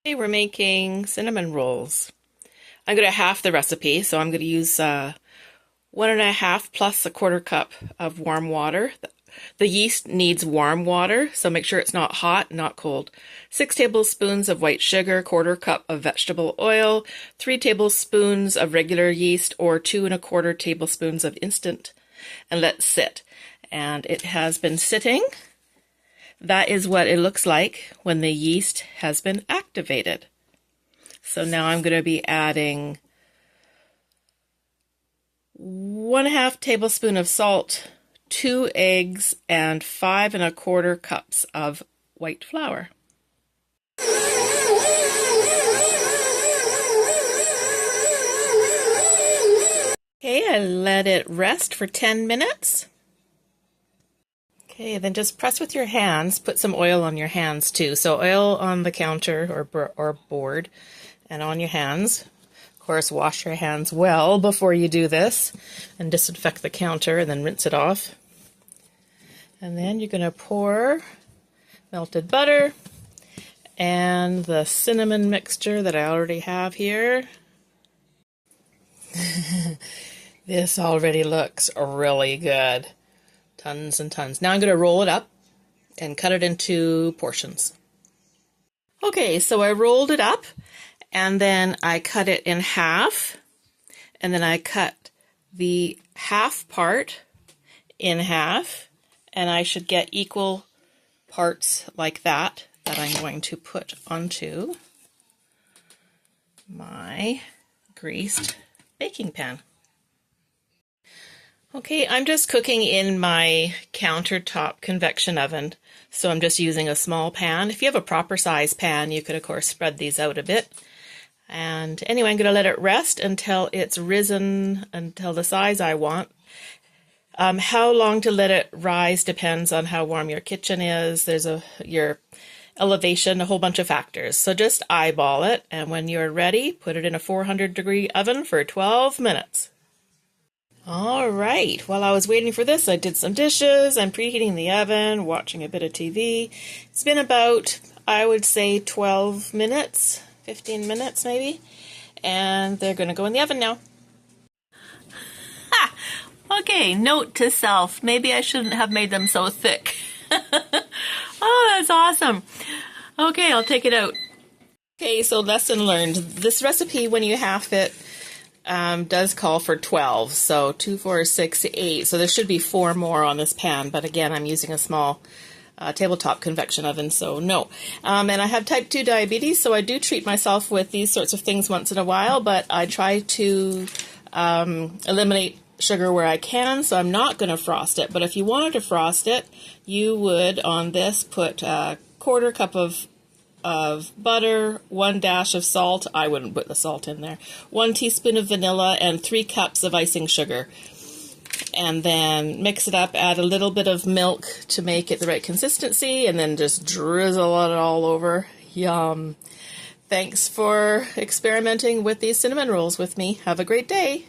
Today we're making cinnamon rolls. I'm going to half the recipe, so I'm going to use 1.5 plus a quarter cup of warm water. The yeast needs warm water, so make sure it's not hot, not cold. 6 tablespoons of white sugar, quarter cup of vegetable oil, 3 tablespoons of regular yeast, or 2.25 tablespoons of instant, and let sit. And it has been sitting. That is what it looks like when the yeast has been activated. So now I'm going to be adding 1/2 tablespoon of salt, 2 eggs, and 5.25 cups of white flour. Okay, I let it rest for 10 minutes. Okay, then just press with your hands. Put some oil on your hands too. So oil on the counter or board and on your hands. Of course, wash your hands well before you do this and disinfect the counter and then rinse it off. And then you're going to pour melted butter and the cinnamon mixture that I already have here. This already looks really good. Tons and tons. Now I'm going to roll it up and cut it into portions. Okay, so I rolled it up and then I cut it in half, and then I cut the half part in half, and I should get equal parts like that I'm going to put onto my greased baking pan. Okay, I'm just cooking in my countertop convection oven, so I'm just using a small pan. If you have a proper size pan, you could of course spread these out a bit. And anyway, I'm going to let it rest until it's risen until the size I want. How long to let it rise depends on how warm your kitchen is. There's your elevation, a whole bunch of factors. So just eyeball it, and when you're ready, put it in a 400-degree oven for 12 minutes. All right, while I was waiting for this, I did some dishes. I'm preheating the oven, watching a bit of TV. It's been about, I would say, 12 minutes, 15 minutes maybe, and they're going to go in the oven now. Ha! Okay, note to self, maybe I shouldn't have made them so thick. Oh, that's awesome. Okay, I'll take it out. Okay, so lesson learned. This recipe, when you half it, does call for 12, so 2, 4, 6, 8. So there should be 4 more on this pan, but again, I'm using a small tabletop convection oven, so no. And I have type 2 diabetes, so I do treat myself with these sorts of things once in a while, but I try to eliminate sugar where I can, so I'm not going to frost it. But if you wanted to frost it, you would, on this, put a quarter cup of butter, 1 dash of salt. I wouldn't put the salt in there. 1 teaspoon of vanilla and 3 cups of icing sugar. And then mix it up, add a little bit of milk to make it the right consistency, and then just drizzle it all over. Yum. Thanks for experimenting with these cinnamon rolls with me. Have a great day.